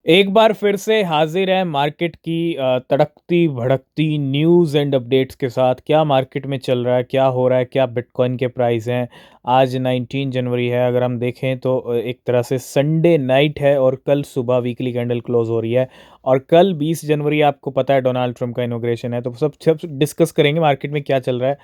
एक बार फिर से हाजिर है मार्केट की तड़कती भड़कती न्यूज़ एंड अपडेट्स के साथ। क्या मार्केट में चल रहा है, क्या हो रहा है, क्या बिटकॉइन के प्राइस हैं। आज 19 जनवरी है, अगर हम देखें तो एक तरह से संडे नाइट है और कल सुबह वीकली कैंडल क्लोज हो रही है। और कल 20 जनवरी आपको पता है डोनाल्ड ट्रंप का इनॉग्रेशन है, तो सब सब डिस्कस करेंगे मार्केट में क्या चल रहा है।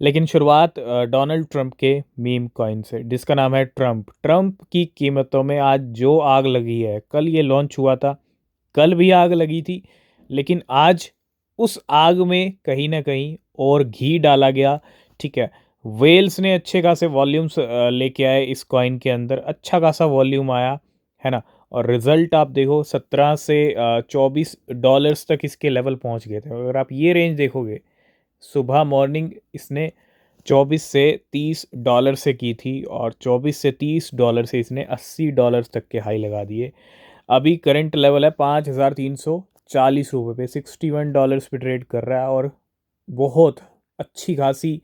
लेकिन शुरुआत डोनाल्ड ट्रंप के मीम कॉइन से, जिसका नाम है ट्रंप। ट्रंप की कीमतों में आज जो आग लगी है, कल ये लॉन्च हुआ था, कल भी आग लगी थी, लेकिन आज उस आग में कहीं ना कहीं और घी डाला गया। ठीक है, वेल्स ने अच्छे खासे वॉल्यूम्स लेके आए इस कॉइन के अंदर, अच्छा खासा वॉल्यूम आया है ना। और रिजल्ट आप देखो, 17 से 24 डॉलर्स तक इसके लेवल पहुंच गए थे। अगर आप ये रेंज देखोगे, सुबह मॉर्निंग इसने 24 से 30 डॉलर से की थी और 24 से 30 डॉलर से इसने 80 डॉलर तक के हाई लगा दिए। अभी करंट लेवल है 5,340 रुपये पे, 61 डॉलर्स पे ट्रेड कर रहा है। और बहुत अच्छी खासी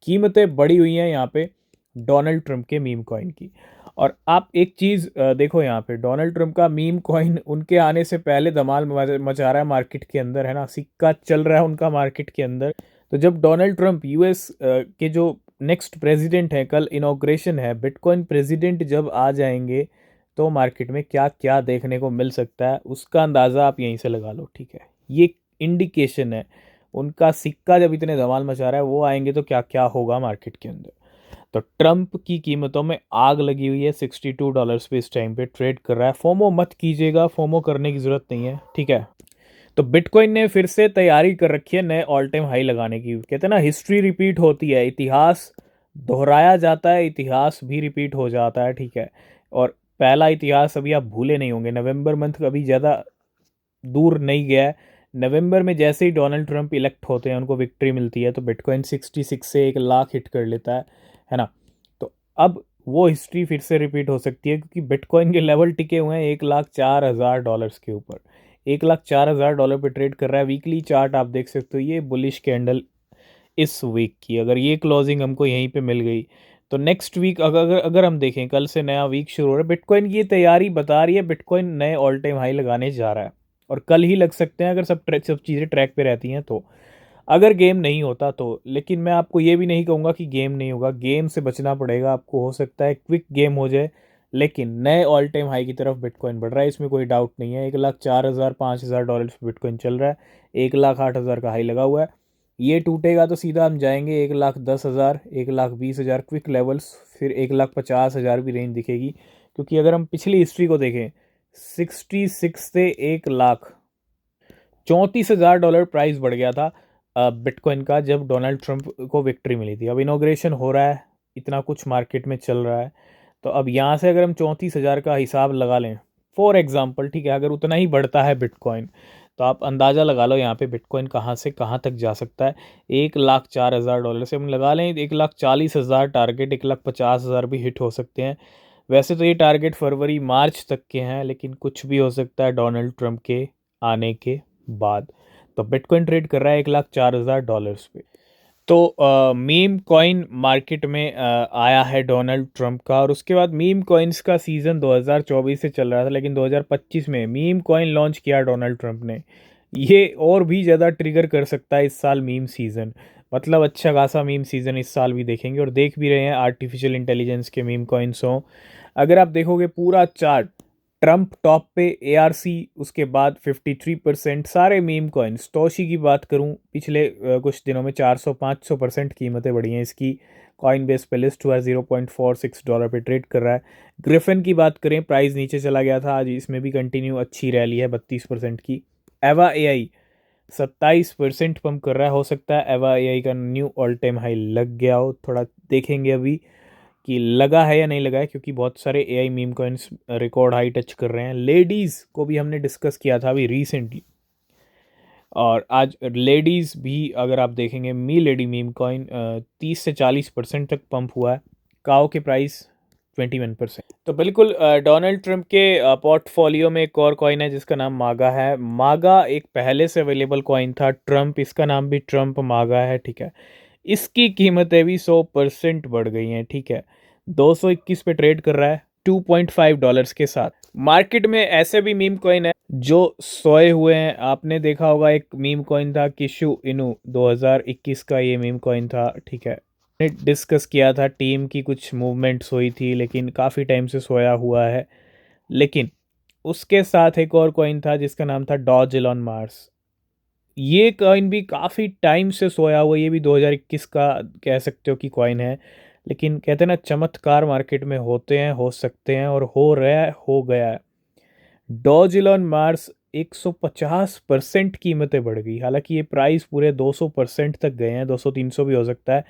कीमतें बढ़ी हुई हैं यहाँ पे डोनाल्ड ट्रंप के मीम कॉइन की। और आप एक चीज़ देखो, यहाँ पे डोनाल्ड ट्रंप का मीम कॉइन उनके आने से पहले धमाल मचा रहा है मार्केट के अंदर, है ना। सिक्का चल रहा है उनका मार्केट के अंदर। तो जब डोनाल्ड ट्रंप यूएस के जो नेक्स्ट प्रेसिडेंट हैं, कल इनॉग्रेशन है, बिटकॉइन प्रेसिडेंट जब आ जाएंगे तो मार्केट में क्या क्या देखने को मिल सकता है उसका अंदाज़ा आप यहीं से लगा लो। ठीक है, ये इंडिकेशन है। उनका सिक्का जब इतने धमाल मचा रहा है, वो आएंगे तो क्या क्या होगा मार्केट के अंदर। तो ट्रंप की कीमतों में आग लगी हुई है, 62 डॉलर्स पे इस टाइम पे ट्रेड कर रहा है। फोमो मत कीजिएगा, फोमो करने की ज़रूरत नहीं है, ठीक है। तो बिटकॉइन ने फिर से तैयारी कर रखी है नए ऑल टाइम हाई लगाने की। कहते हैं ना, हिस्ट्री रिपीट होती है, इतिहास दोहराया जाता है, इतिहास भी रिपीट हो जाता है, ठीक है। और पहला इतिहास अभी आप भूले नहीं होंगे, नवंबर मंथ अभी ज़्यादा दूर नहीं गया है। नवंबर में जैसे ही डोनाल्ड ट्रंप इलेक्ट होते हैं, उनको विक्ट्री मिलती है, तो बिटकॉइन 66 से 1 लाख हिट कर लेता है ना। तो अब वो हिस्ट्री फिर से रिपीट हो सकती है, क्योंकि बिटकॉइन के लेवल टिके हुए हैं 1,04,000 के ऊपर। 1,04,000 पे ट्रेड कर रहा है। वीकली चार्ट आप देख सकते हो, ये बुलिश कैंडल इस वीक की, अगर ये क्लोजिंग हमको यहीं पे मिल गई तो नेक्स्ट वीक अगर अगर हम देखें, कल से नया वीक शुरू हो रहा है, बिटकॉइन की ये तैयारी बता रही है बिटकॉइन नए ऑल टाइम हाई लगाने जा रहा है। और कल ही लग सकते हैं, अगर सब चीज़ें ट्रैक पे रहती हैं तो। अगर गेम नहीं होता तो, लेकिन मैं आपको ये भी नहीं कहूँगा कि गेम नहीं होगा, गेम से बचना पड़ेगा आपको। हो सकता है क्विक गेम हो जाए, लेकिन नए ऑल टाइम हाई की तरफ बिटकॉइन बढ़ रहा है, इसमें कोई डाउट नहीं है। 1,04,000 5,000 डॉलर पे बिटकॉइन चल रहा है, 1,08,000 का हाई लगा हुआ है। ये टूटेगा तो सीधा हम जाएंगे 1,10,000, 1,20,000 क्विक लेवल्स, फिर 1,50,000 भी रेंज दिखेगी। क्योंकि अगर हम पिछली हिस्ट्री को देखें, 66 से 1,00,000 34,000 डॉलर प्राइस बढ़ गया था बिटकॉइन का, जब डोनाल्ड ट्रंप को विक्ट्री मिली थी। अब इनॉग्रेशन हो रहा है, इतना कुछ मार्केट में चल रहा है, तो अब यहाँ से अगर हम 34,000 का हिसाब लगा लें फॉर एग्जांपल, ठीक है, अगर उतना ही बढ़ता है बिटकॉइन, तो आप अंदाज़ा लगा लो यहाँ पे बिटकॉइन कहाँ से कहाँ तक जा सकता है। 1,04,000 से हम लगा लें 1,40,000 टारगेट, 1,50,000 भी हिट हो सकते हैं। वैसे तो ये टारगेट फरवरी मार्च तक के हैं, लेकिन कुछ भी हो सकता है डोनाल्ड ट्रंप के आने के बाद। तो बिटकॉइन ट्रेड कर रहा है 1,04,000 पे। तो मीम कॉइन मार्केट में आया है डोनाल्ड ट्रंप का, और उसके बाद मीम कॉइन्स का सीज़न 2024 से चल रहा था, लेकिन 2025 में मीम कॉइन लॉन्च किया डोनाल्ड ट्रंप ने। ये और भी ज़्यादा ट्रिगर कर सकता है इस साल मीम सीज़न। मतलब अच्छा खासा मीम सीज़न इस साल भी देखेंगे, और देख भी रहे हैं आर्टिफिशियल इंटेलिजेंस के मीम कॉइन्स हों। अगर आप देखोगे पूरा चार्ट, ट्रंप टॉप पे, एआरसी उसके बाद 53%, सारे मीम कॉइन्स। टोशी की बात करूं, पिछले कुछ दिनों में 400-500% कीमतें बढ़ी हैं इसकी। कॉइन बेस पे लिस्ट हुआ है, $0.46 पे ट्रेड कर रहा है। ग्रिफिन की बात करें, प्राइस नीचे चला गया था, आज इसमें भी कंटिन्यू अच्छी रैली है 32% की। एवा एआई 27% पंप कर रहा है, हो सकता है एवा एआई का न्यू ऑल टाइम हाई लग गया हो, थोड़ा देखेंगे अभी कि लगा है या नहीं लगा है, क्योंकि बहुत सारे AI meme coins record high touch कर रहे हैं। लेडीज़ को भी हमने डिस्कस किया था अभी रिसेंटली, और आज लेडीज़ भी अगर आप देखेंगे, मी लेडी मीम कॉइन 30 से 40% तक पंप हुआ है। काओ के प्राइस 21%। तो बिल्कुल डोनाल्ड ट्रंप के पोर्टफोलियो में एक और कॉइन है जिसका नाम मागा है। मागा एक पहले से अवेलेबल कॉइन था, ट्रंप, इसका नाम भी ट्रंप मागा है, ठीक है। इसकी कीमतें भी 100% बढ़ गई हैं, ठीक है। 221 पे ट्रेड कर रहा है, $2.5 के साथ। मार्केट में ऐसे भी मीम कॉइन है जो सोए हुए हैं। आपने देखा होगा एक मीम कॉइन था किशु इनू, 2021 का ये मीम कॉइन था, ठीक है। ने डिस्कस किया था, टीम की कुछ मूवमेंट्स हुई थी लेकिन काफ़ी टाइम से सोया हुआ है। लेकिन उसके साथ एक और कॉइन था जिसका नाम था डॉज एलॉन मार्स। ये कॉइन भी काफ़ी टाइम से सोया हुआ, ये भी 2021 का कह सकते हो कि कॉइन है। लेकिन कहते हैं ना, चमत्कार मार्केट में होते हैं, हो सकते हैं, और हो रहा है, हो गया है। डॉज इलॉन मार्स 150% कीमतें बढ़ गई। हालांकि ये प्राइस पूरे 200% तक गए हैं, 200-300 भी हो सकता है,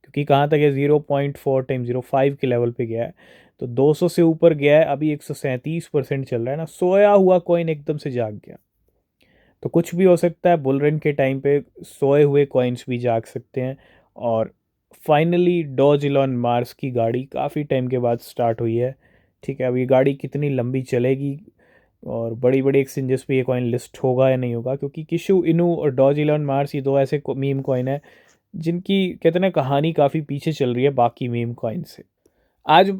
क्योंकि कहाँ तक है, 0.4 टाइम 0.5 के लेवल पे गया है। तो 200 से ऊपर गया है, अभी 137% चल रहा है ना। सोया हुआ कॉइन एकदम से जाग गया। तो कुछ भी हो सकता है, बुल रन के टाइम पे सोए हुए कॉइन्स भी जाग सकते हैं। और फाइनली डॉज इलॉन मार्स की गाड़ी काफ़ी टाइम के बाद स्टार्ट हुई है, ठीक है। अब ये गाड़ी कितनी लंबी चलेगी और बड़ी बड़ी एक्सचेंजेस पे ये कॉइन लिस्ट होगा या नहीं होगा, क्योंकि किशु इनू और डॉज इलॉन मार्स ये दो ऐसे मीम कॉइन है जिनकी कहते हैं ना कहानी काफ़ी पीछे चल रही है बाकी मीम कॉइन से। आज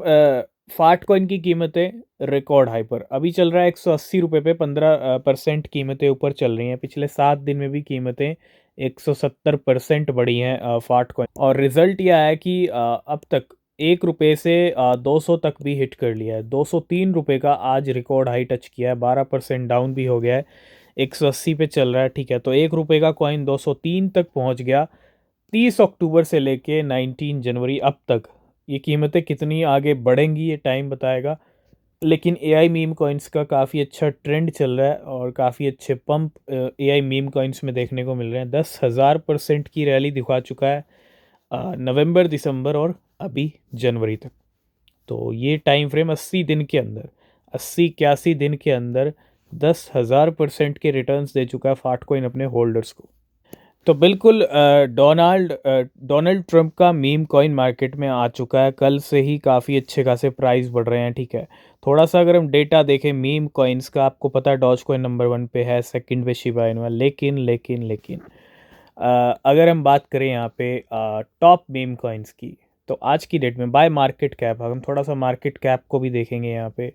फाट कॉइन की कीमतें रिकॉर्ड हाई पर अभी चल रहा है, 180 रुपये पे 15% कीमतें ऊपर चल रही हैं। पिछले 7 दिन में भी कीमतें 170% बढ़ी हैं फाट कॉइन। और रिजल्ट यह है कि अब तक 1 रुपये से 200 तक भी हिट कर लिया है। 203 रुपये का आज रिकॉर्ड हाई टच किया है, 12% डाउन भी हो गया है, 180 पे चल रहा है, ठीक है। तो 1 रुपये का कॉइन 203 तक पहुंच गया। 30 अक्टूबर से लेके 19 जनवरी अब तक ये कीमतें कितनी आगे बढ़ेंगी ये टाइम बताएगा। लेकिन एआई मीम कॉइन्स का काफ़ी अच्छा ट्रेंड चल रहा है और काफ़ी अच्छे पंप एआई मीम कॉइन्स में देखने को मिल रहे हैं। 10,000% की रैली दिखा चुका है नवंबर, दिसंबर और अभी जनवरी तक। तो ये टाइम फ्रेम 80 दिन के अंदर, 80-81 दिन के अंदर 10,000% के रिटर्न्स दे चुका है फाट कॉइन अपने होल्डर्स को। तो बिल्कुल डोनाल्ड ट्रंप का मीम कॉइन मार्केट में आ चुका है। कल से ही काफ़ी अच्छे खासे प्राइस बढ़ रहे हैं, ठीक है। थोड़ा सा अगर हम डेटा देखें मीम कॉइन्स का, आपको पता है डॉज कॉइन नंबर 1 पे है, सेकंड पे शिबा इनू है। लेकिन अगर हम बात करें यहाँ पे टॉप मीम कॉइन्स की, तो आज की डेट में बाय मार्केट कैप, हम थोड़ा सा मार्केट कैप को भी देखेंगे यहाँ पे।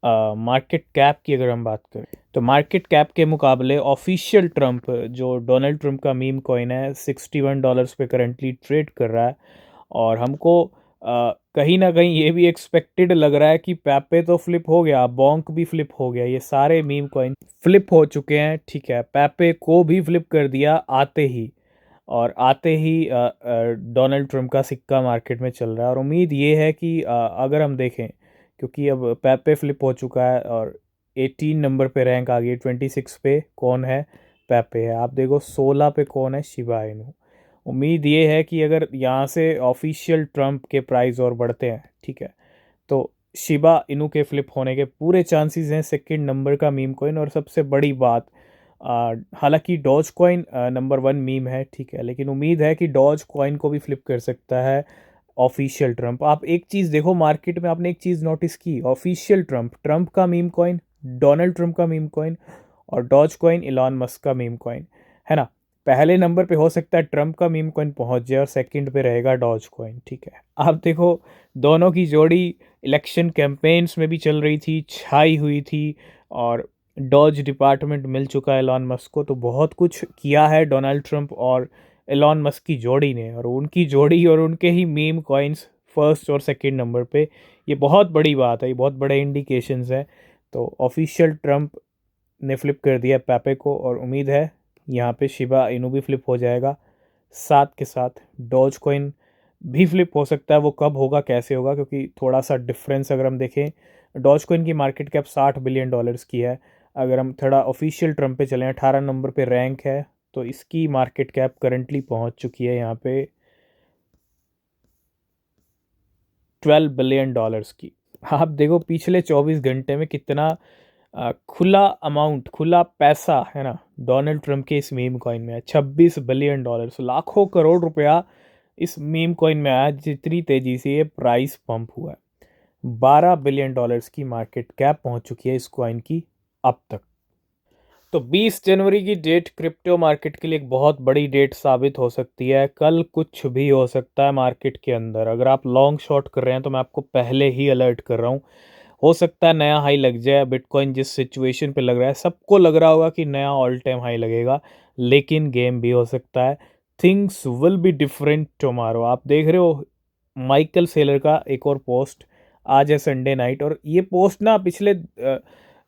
मार्केट कैप की अगर हम बात करें तो मार्केट कैप के मुकाबले ऑफिशियल ट्रंप, जो डोनाल्ड ट्रंप का मीम कॉइन है, $61 पे करंटली ट्रेड कर रहा है। और हमको कहीं ना कहीं ये भी एक्सपेक्टेड लग रहा है कि पैपे तो फ्लिप हो गया, बॉन्क भी फ्लिप हो गया, ये सारे मीम कॉइन फ्लिप हो चुके हैं, ठीक है। पैपे को भी फ्लिप कर दिया आते ही, और आते ही डोनाल्ड ट्रंप का सिक्का मार्केट में चल रहा है। और उम्मीद ये है कि अगर हम देखें, क्योंकि अब पैपे फ्लिप हो चुका है और 18 नंबर पे रैंक आ गई, 26 पे कौन है, पैपे है। आप देखो 16 पे कौन है, शिबा इनू। उम्मीद ये है कि अगर यहाँ से ऑफिशियल ट्रंप के प्राइस और बढ़ते हैं, ठीक है, तो शिबा इनू के फ्लिप होने के पूरे चांसेस हैं, सेकंड नंबर का मीम कॉइन। और सबसे बड़ी बात, हालांकि डॉज कॉइन नंबर 1 मीम है, ठीक है, लेकिन उम्मीद है कि डॉज कॉइन को भी फ्लिप कर सकता है ऑफिशियल ट्रंप। आप एक चीज़ देखो मार्केट में, आपने एक चीज़ नोटिस की, ऑफिशियल ट्रंप, ट्रंप का मीम कॉइन, डोनाल्ड ट्रंप का मीम कॉइन, और डॉज कॉइन इलॉन मस्क का मीम कॉइन, है ना। पहले नंबर पे हो सकता है ट्रंप का मीम कॉइन पहुंच जाए और सेकंड पे रहेगा डॉज कॉइन, ठीक है। आप देखो दोनों की जोड़ी इलेक्शन कैंपेन्स में भी चल रही थी, छाई हुई थी, और डॉज डिपार्टमेंट मिल चुका है एलॉन मस्क को। तो बहुत कुछ किया है डोनाल्ड ट्रंप और एलॉन मस्क की जोड़ी ने, और उनकी जोड़ी और उनके ही मीम कॉइन्स फर्स्ट और सेकंड नंबर पे, ये बहुत बड़ी बात है, ये बहुत बड़े इंडिकेशंस हैं। तो ऑफिशियल ट्रंप ने फ्लिप कर दिया पैपे को, और उम्मीद है यहाँ पे शिबा इनू भी फ्लिप हो जाएगा, साथ के साथ डॉज कॉइन भी फ्लिप हो सकता है। वो कब होगा, कैसे होगा, क्योंकि थोड़ा सा डिफरेंस अगर हम देखें, डॉज कॉइन की मार्केट कैप $60 बिलियन की है। अगर हम थोड़ा ऑफिशियल ट्रंप पे चलें, 18 नंबर पे रैंक है, तो इसकी मार्केट कैप करंटली पहुंच चुकी है यहाँ पे $12 बिलियन की। आप देखो पिछले 24 घंटे में कितना खुला अमाउंट, खुला पैसा, है ना, डोनाल्ड ट्रंप के इस मीम कॉइन में है। $26 बिलियन, लाखों करोड़ रुपया इस मीम कॉइन में आया, जितनी तेजी से ये प्राइस पंप हुआ है। $12 बिलियन की मार्केट कैप पहुंच चुकी है इस कॉइन की अब तक। तो 20 जनवरी की डेट क्रिप्टो मार्केट के लिए एक बहुत बड़ी डेट साबित हो सकती है। कल कुछ भी हो सकता है मार्केट के अंदर। अगर आप लॉन्ग शॉर्ट कर रहे हैं तो मैं आपको पहले ही अलर्ट कर रहा हूँ, हो सकता है नया हाई लग जाए। बिटकॉइन जिस सिचुएशन पे लग रहा है, सबको लग रहा होगा कि नया ऑल टाइम हाई लगेगा, लेकिन गेम भी हो सकता है। Things will be different tomorrow. आप देख रहे हो माइकल सेलर का एक और पोस्ट, आज है संडे नाइट, और ये पोस्ट ना पिछले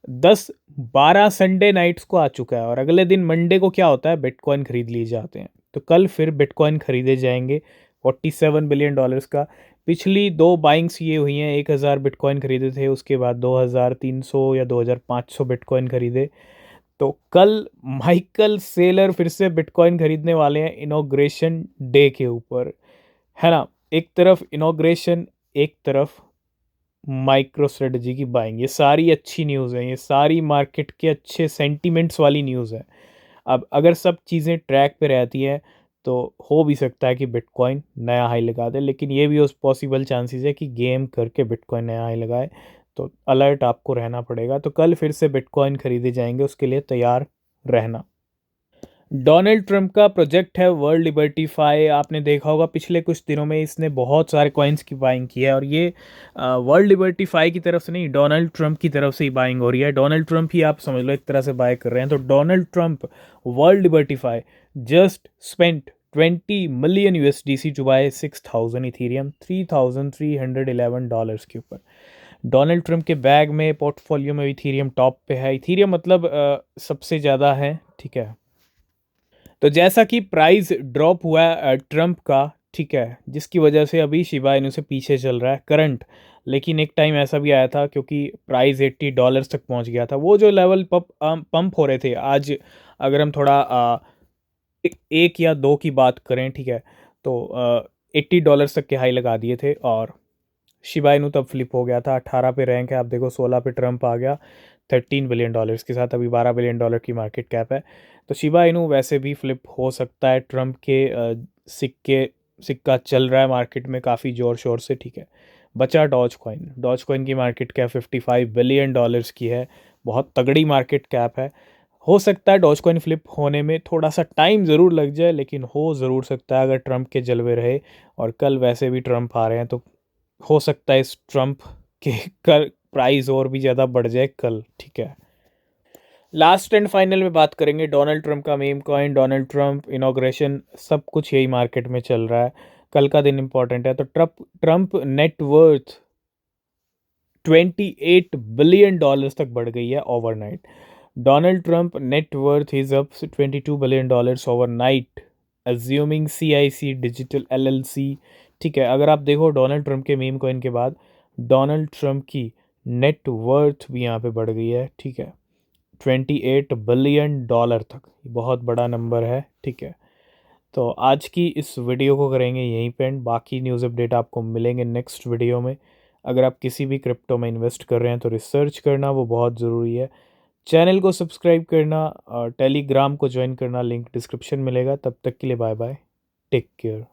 10-12 संडे नाइट्स को आ चुका है, और अगले दिन मंडे को क्या होता है, बिटकॉइन खरीद लिए जाते हैं। तो कल फिर बिटकॉइन खरीदे जाएंगे 47 बिलियन डॉलर्स का। पिछली दो बाइंग्स ये हुई हैं, 1,000 बिटकॉइन खरीदे थे, उसके बाद 2,300 या 2,500 बिटकॉइन खरीदे। तो कल माइकल सेलर फिर से बिटकॉइन खरीदने वाले हैं इनॉग्रेशन डे के ऊपर, है ना। एक तरफ इनॉग्रेशन, एक तरफ माइक्रो स्ट्रेटजी की बाइंग, ये सारी अच्छी न्यूज़ है, ये सारी मार्केट के अच्छे सेंटीमेंट्स वाली न्यूज़ है। अब अगर सब चीज़ें ट्रैक पे रहती हैं तो हो भी सकता है कि बिटकॉइन नया हाई लगा दे, लेकिन ये भी उस पॉसिबल चांसेस है कि गेम करके बिटकॉइन नया हाई लगाए। तो अलर्ट आपको रहना पड़ेगा। तो कल फिर से बिटकॉइन खरीदे जाएंगे, उसके लिए तैयार रहना। डोनाल्ड ट्रंप का प्रोजेक्ट है वर्ल्ड लिबर्टीफाई। आपने देखा होगा पिछले कुछ दिनों में इसने बहुत सारे कॉइन्स की बाइंग की है, और ये वर्ल्ड लिबर्टीफाई की तरफ से नहीं, डोनाल्ड ट्रंप की तरफ से ही बाइंग हो रही है। डोनाल्ड ट्रंप ही आप समझ लो एक तरह से बाय कर रहे हैं। तो Donald Trump World Liberty Fi just spent 20 million USDC to buy 6,000 Ethereum, $3,311 के ऊपर। डोनाल्ड ट्रंप के बैग में, पोर्टफोलियो में इथीरियम टॉप पे है। इथीरियम मतलब सबसे ज़्यादा है, ठीक है। तो जैसा कि प्राइस ड्रॉप हुआ है ट्रंप का, ठीक है, जिसकी वजह से अभी शिबा इनू से पीछे चल रहा है करंट। लेकिन एक टाइम ऐसा भी आया था, क्योंकि प्राइस $80 तक पहुंच गया था। वो जो लेवल पंप हो रहे थे, आज अगर हम थोड़ा एक या दो की बात करें, ठीक है, तो $80 तक के हाई लगा दिए थे, और शिबा इनू तब फ्लिप हो गया था। 18 पे रैंक है, आप देखो 16 पे ट्रंप आ गया $13 बिलियन के साथ, अभी $12 बिलियन की मार्केट कैप है। तो शिबा इनू वैसे भी फ्लिप हो सकता है। ट्रंप के सिक्का चल रहा है मार्केट में काफ़ी ज़ोर शोर से, ठीक है। बचा डॉज कॉइन की मार्केट कैप $55 बिलियन की है, बहुत तगड़ी मार्केट कैप है। हो सकता है डॉज कॉइन फ्लिप होने में थोड़ा सा टाइम ज़रूर लग जाए, लेकिन हो ज़रूर सकता है अगर ट्रंप के जलवे रहे। और कल वैसे भी ट्रंप आ रहे हैं, तो हो सकता है इस ट्रंप के कर प्राइस और भी ज़्यादा बढ़ जाए कल, ठीक है। लास्ट एंड फाइनल में बात करेंगे डोनाल्ड ट्रंप का meme coin, Donald Trump inauguration, सब कुछ यही मार्केट में चल रहा है। कल का दिन इंपॉर्टेंट है। तो ट्रंप नेटवर्थ $28 बिलियन तक बढ़ गई है overnight. Donald Trump net worth is up $22 billion overnight, assuming CIC digital LLC, ठीक है। अगर आप देखो डोनाल्ड ट्रंप के मीम कॉइन के बाद डोनाल्ड ट्रंप की नेटवर्थ भी यहाँ पे बढ़ गई है, ठीक है, $28 बिलियन तक। बहुत बड़ा नंबर है, ठीक है। तो आज की इस वीडियो को करेंगे यहीं पे एंड, बाकी न्यूज़ अपडेट आपको मिलेंगे नेक्स्ट वीडियो में। अगर आप किसी भी क्रिप्टो में इन्वेस्ट कर रहे हैं तो रिसर्च करना वो बहुत ज़रूरी है। चैनल को सब्सक्राइब करना और टेलीग्राम को ज्वाइन करना, लिंक डिस्क्रिप्शन मिलेगा। तब तक के लिए बाय बाय, टेक केयर।